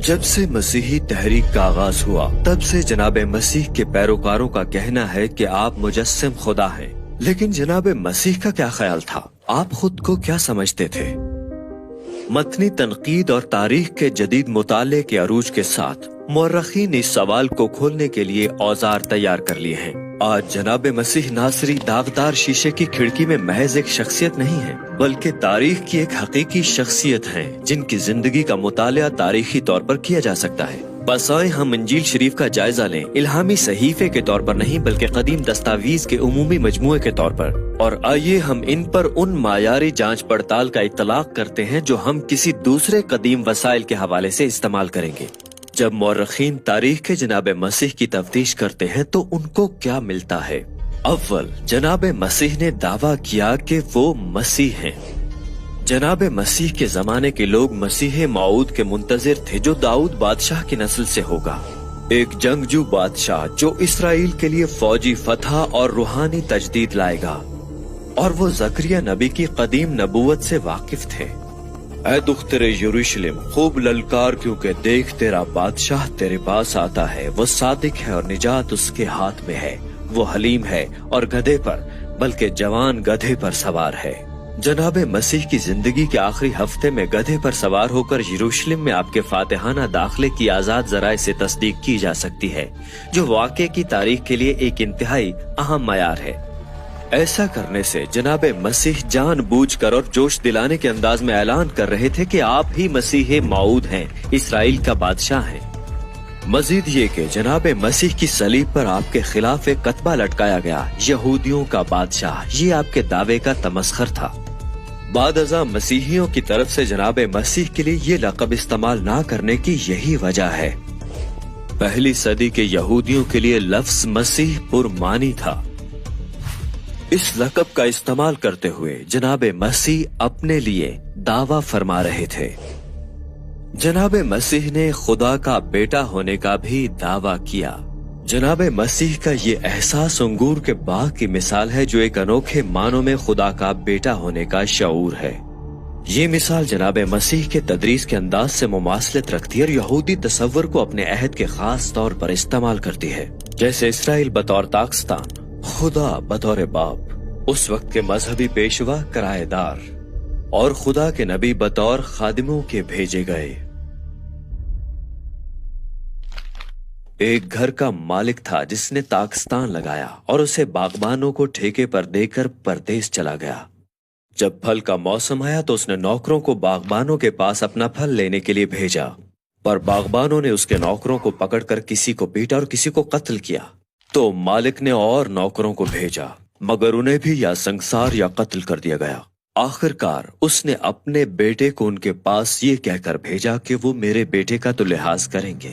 جب سے مسیحی تحریک کا آغاز ہوا تب سے جناب مسیح کے پیروکاروں کا کہنا ہے کہ آپ مجسم خدا ہیں، لیکن جناب مسیح کا کیا خیال تھا؟ آپ خود کو کیا سمجھتے تھے؟ متنی تنقید اور تاریخ کے جدید مطالعے کے عروج کے ساتھ مورخین اس سوال کو کھولنے کے لیے اوزار تیار کر لیے ہیں۔ آج جناب مسیح ناصری داغدار شیشے کی کھڑکی میں محض ایک شخصیت نہیں ہے، بلکہ تاریخ کی ایک حقیقی شخصیت ہیں جن کی زندگی کا مطالعہ تاریخی طور پر کیا جا سکتا ہے۔ بس آئیں ہم انجیل شریف کا جائزہ لیں، الہامی صحیفے کے طور پر نہیں بلکہ قدیم دستاویز کے عمومی مجموعے کے طور پر، اور آئیے ہم ان پر ان معیاری جانچ پڑتال کا اطلاق کرتے ہیں جو ہم کسی دوسرے قدیم وسائل کے حوالے سے استعمال کریں گے۔ جب مورخین تاریخ کے جناب مسیح کی تفتیش کرتے ہیں تو ان کو کیا ملتا ہے؟ اول، جناب مسیح نے دعویٰ کیا کہ وہ مسیح ہیں۔ جناب مسیح کے زمانے کے لوگ مسیح موعود کے منتظر تھے جو داؤد بادشاہ کی نسل سے ہوگا، ایک جنگجو بادشاہ جو اسرائیل کے لیے فوجی فتح اور روحانی تجدید لائے گا، اور وہ زکریا نبی کی قدیم نبوت سے واقف تھے۔ اے دختر یروشلم خوب للکار، کیونکہ دیکھ تیرا بادشاہ تیرے پاس آتا ہے، وہ صادق ہے اور نجات اس کے ہاتھ میں ہے، وہ حلیم ہے اور گدھے پر بلکہ جوان گدھے پر سوار ہے۔ جناب مسیح کی زندگی کے آخری ہفتے میں گدھے پر سوار ہو کر یروشلم میں آپ کے فاتحانہ داخلے کی آزاد ذرائع سے تصدیق کی جا سکتی ہے، جو واقعے کی تاریخ کے لیے ایک انتہائی اہم معیار ہے۔ ایسا کرنے سے جناب مسیح جان بوجھ کر اور جوش دلانے کے انداز میں اعلان کر رہے تھے کہ آپ ہی مسیح موعود ہیں، اسرائیل کا بادشاہ ہیں۔ مزید یہ کہ جناب مسیح کی صلیب پر آپ کے خلاف ایک کتبہ لٹکایا گیا، یہودیوں کا بادشاہ، یہ آپ کے دعوے کا تمسخر تھا۔ بعد ازاں مسیحیوں کی طرف سے جناب مسیح کے لیے یہ لقب استعمال نہ کرنے کی یہی وجہ ہے۔ پہلی صدی کے یہودیوں کے لیے لفظ مسیح پرمعنی تھا۔ اس لقب کا استعمال کرتے ہوئے جناب مسیح اپنے لیے دعویٰ فرما رہے تھے۔ جناب مسیح نے خدا کا بیٹا ہونے کا بھی دعویٰ کیا۔ جناب مسیح کا یہ احساس انگور کے باغ کی مثال ہے جو ایک انوکھے معنوں میں خدا کا بیٹا ہونے کا شعور ہے۔ یہ مثال جناب مسیح کے تدریس کے انداز سے مماثلت رکھتی ہے اور یہودی تصور کو اپنے عہد کے خاص طور پر استعمال کرتی ہے، جیسے اسرائیل بطور تاکستان، خدا بطور باپ، اس وقت کے مذہبی پیشوا کرایہ دار، اور خدا کے نبی بطور خادموں کے بھیجے گئے۔ ایک گھر کا مالک تھا جس نے تاکستان لگایا اور اسے باغبانوں کو ٹھیکے پر دے کر پردیس چلا گیا۔ جب پھل کا موسم آیا تو اس نے نوکروں کو باغبانوں کے پاس اپنا پھل لینے کے لیے بھیجا، پر باغبانوں نے اس کے نوکروں کو پکڑ کر کسی کو پیٹا اور کسی کو قتل کیا۔ تو مالک نے اور نوکروں کو بھیجا، مگر انہیں بھی یا سنگسار یا قتل کر دیا گیا۔ آخر کار اس نے اپنے بیٹے کو ان کے پاس یہ کہہ کر بھیجا کہ وہ میرے بیٹے کا تو لحاظ کریں گے،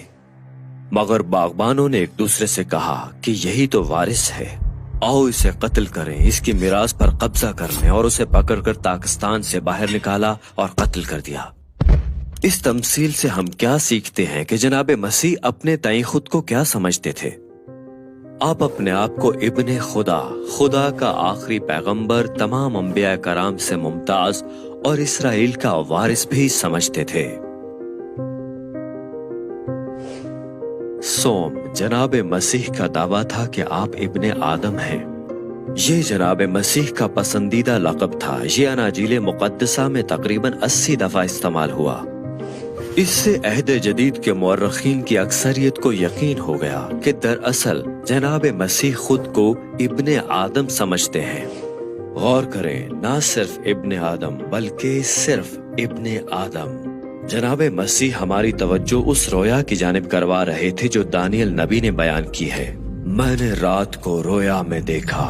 مگر باغبانوں نے ایک دوسرے سے کہا کہ یہی تو وارث ہے، آؤ اسے قتل کریں، اس کی میراث پر قبضہ کر لیں، اور اسے پکڑ کر تاکستان سے باہر نکالا اور قتل کر دیا۔ اس تمثیل سے ہم کیا سیکھتے ہیں کہ جناب مسیح اپنے تئیں خود کو کیا سمجھتے تھے؟ آپ اپنے آپ کو ابن خدا، خدا کا آخری پیغمبر، تمام انبیاء کرام سے ممتاز اور اسرائیل کا وارث بھی سمجھتے تھے۔ سوم، جناب مسیح کا دعویٰ تھا کہ آپ ابن آدم ہیں۔ یہ جناب مسیح کا پسندیدہ لقب تھا۔ یہ اناجیل مقدسہ میں تقریباً 80 دفعہ استعمال ہوا۔ اس سے عہد جدید کے مورخین کی اکثریت کو یقین ہو گیا کہ دراصل جناب مسیح خود کو ابن آدم سمجھتے ہیں۔ غور کریں، نہ صرف ابن آدم بلکہ صرف ابن آدم۔ جناب مسیح ہماری توجہ اس رویا کی جانب کروا رہے تھے جو دانیل نبی نے بیان کی ہے۔ میں نے رات کو رویا میں دیکھا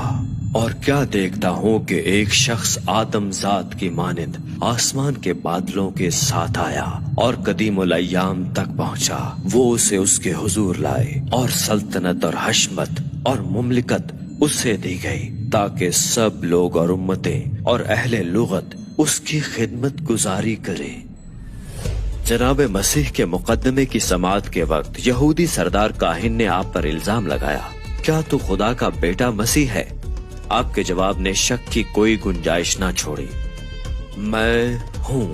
اور کیا دیکھتا ہوں کہ ایک شخص آدم ذات کی مانند آسمان کے بادلوں کے ساتھ آیا اور قدیم الایام تک پہنچا۔ وہ اسے اس کے حضور لائے اور سلطنت اور حشمت اور مملکت اسے دی گئی تاکہ سب لوگ اور امتیں اور اہل لغت اس کی خدمت گزاری کریں۔ جناب مسیح کے مقدمے کی سماعت کے وقت یہودی سردار کاہن نے آپ پر الزام لگایا، کیا تو خدا کا بیٹا مسیح ہے؟ آپ کے جواب نے شک کی کوئی گنجائش نہ چھوڑی۔ میں ہوں،